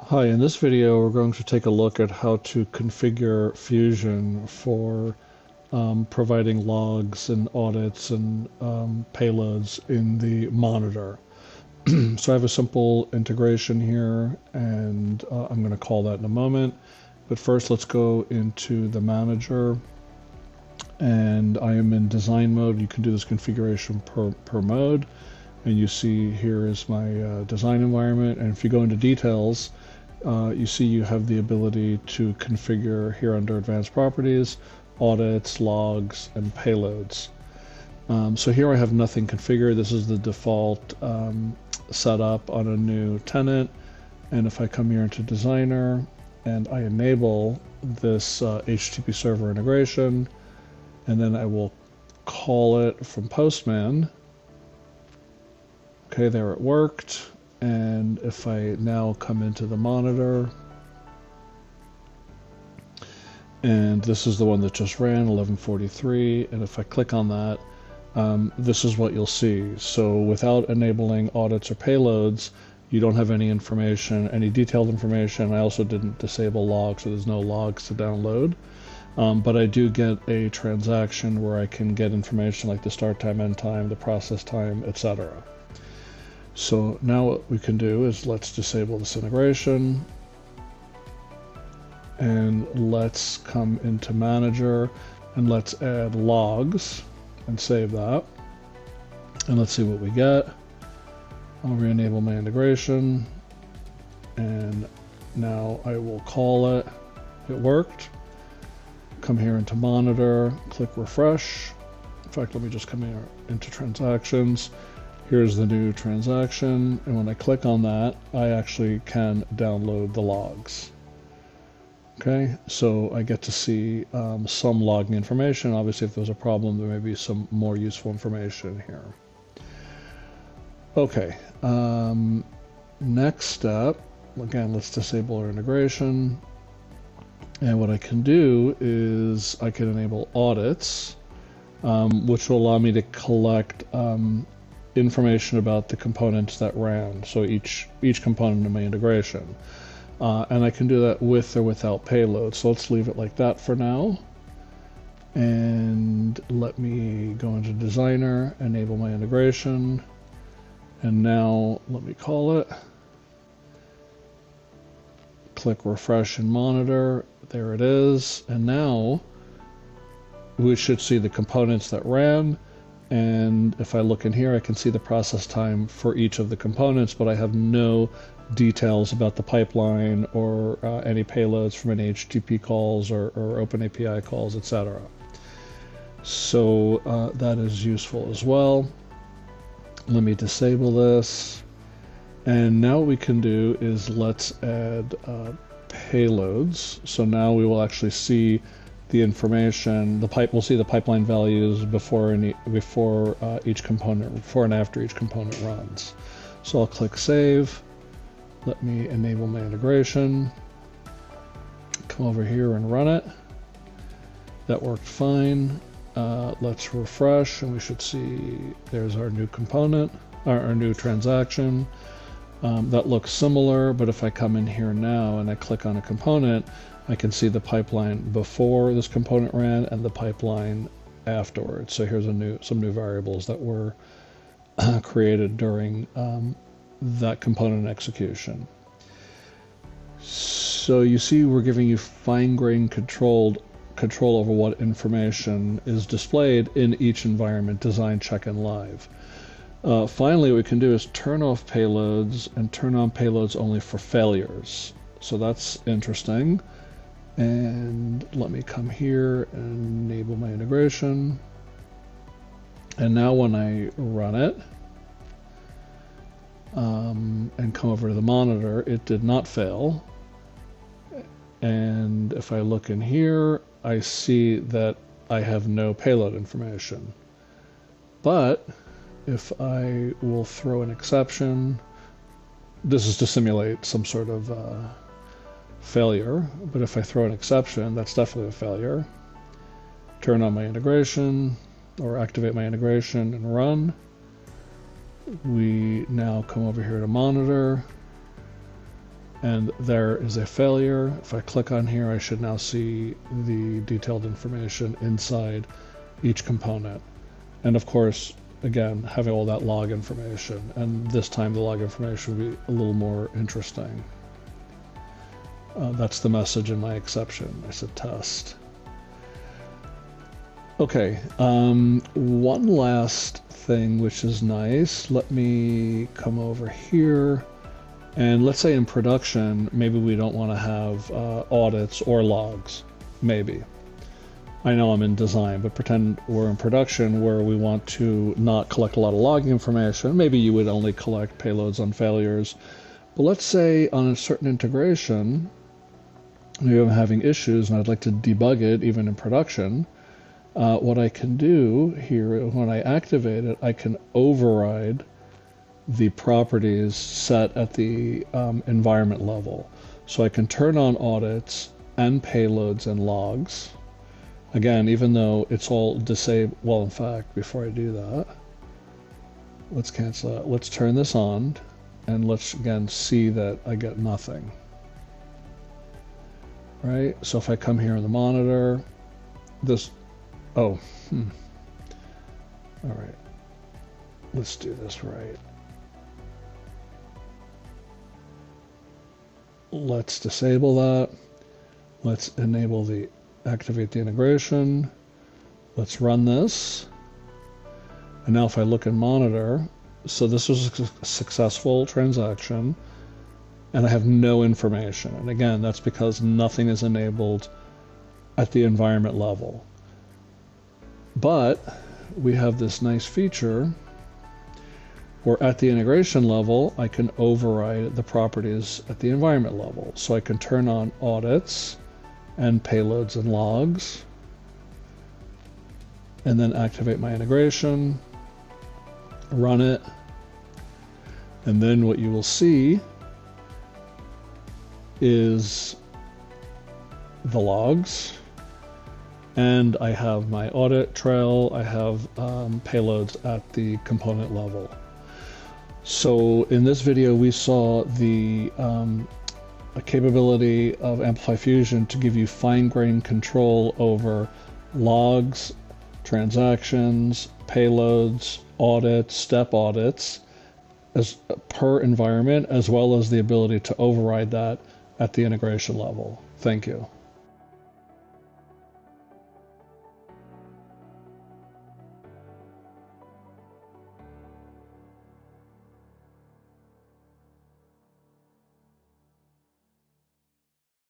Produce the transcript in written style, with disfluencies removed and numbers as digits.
Hi, in this video we're going to take a look at how to configure Fusion for providing logs and audits and payloads in the monitor. So I have a simple integration here, and I'm going to call that in a moment. But first let's go into the manager, and I am in design mode. You can do this configuration per mode, and you see here is my design environment. And if you go into details, you see you have the ability to configure here under advanced properties, audits, logs, and payloads. So here I have nothing configured. This is the default setup on a new tenant. And if I come here into designer and I enable this HTTP server integration, and then I will call it from Postman. Okay, there it worked. And if I now come into the monitor, and this is the one that just ran, 1143, and if I click on that, this is what you'll see. So without enabling audits or payloads, you don't have any information, any detailed information. I also didn't disable logs, so there's no logs to download. But I do get a transaction where I can get information like the start time, end time, the process time, etc. So now what we can do is let's disable this integration, and let's come into manager and let's add logs and save that. And let's see what we get. I'll re-enable my integration, and now I will call it. It worked. Come here into monitor, click refresh. In fact, let me just come here into transactions. Here's the new transaction, and when I click on that, I actually can download the logs. Okay, so I get to see some logging information. Obviously, if there's a problem, there may be some more useful information here. Okay, next step, again, let's disable our integration. And what I can do is I can enable audits, which will allow me to collect information about the components that ran, so each component in my integration. And I can do that with or without payload. So let's leave it like that for now. And let me go into designer, enable my integration, and now let me call it. Click refresh and monitor. There it is. And now we should see the components that ran. And if I look in here, I can see the process time for each of the components, but I have no details about the pipeline or any payloads from any HTTP calls or OpenAPI calls, etc. So that is useful as well. Let me disable this. And now what we can do is let's add payloads. So now we will actually see the information, we'll see the pipeline values before each component, before and after each component runs. So I'll click save. Let me enable my integration. Come over here and run it. That worked fine. Let's refresh, and we should see there's our new component, our new transaction. That looks similar, but if I come in here now and I click on a component, I can see the pipeline before this component ran and the pipeline afterwards. So here's some new variables that were created during that component execution. So you see we're giving you fine-grained control over what information is displayed in each environment, design, check, and live. Finally, what we can do is turn off payloads and turn on payloads only for failures. So that's interesting. And let me come here and enable my integration. And now when I run it and come over to the monitor, it did not fail. And if I look in here, I see that I have no payload information. But if I will throw an exception, this is to simulate some sort of failure, but if I throw an exception, that's definitely a failure. Turn on my integration, or activate my integration and run. We now come over here to monitor, And there is a failure. If I click on here, I should now see the detailed information inside each component. And of course, again, having all that log information. And this time the log information will be a little more interesting. That's the message in my exception. I said test. Okay, one last thing which is nice. Let me come over here. And let's say in production, maybe we don't want to have audits or logs, maybe. I know I'm in design, but pretend we're in production where we want to not collect a lot of logging information. Maybe you would only collect payloads on failures. But let's say on a certain integration, maybe I'm having issues and I'd like to debug it even in production. What I can do here, when I activate it, I can override the properties set at the environment level. So I can turn on audits and payloads and logs. Again, even though it's all disabled, well, in fact, before I do that, let's cancel that. Let's turn this on, and let's again see that I get nothing. Right? So if I come here in the monitor, this, all right. Let's do this right. Let's disable that. Let's enable the activate the integration. Let's run this. And now if I look in monitor, so this was a successful transaction and I have no information. And again, that's because nothing is enabled at the environment level. But we have this nice feature where at the integration level, I can override the properties at the environment level. So I can turn on audits and payloads and logs, and then activate my integration, run it, and then what you will see is the logs, and I have my audit trail, I have payloads at the component level. So in this video we saw the capability of Amplify Fusion to give you fine-grained control over logs, transactions, payloads, audits, step audits as per environment, as well as the ability to override that at the integration level. Thank you.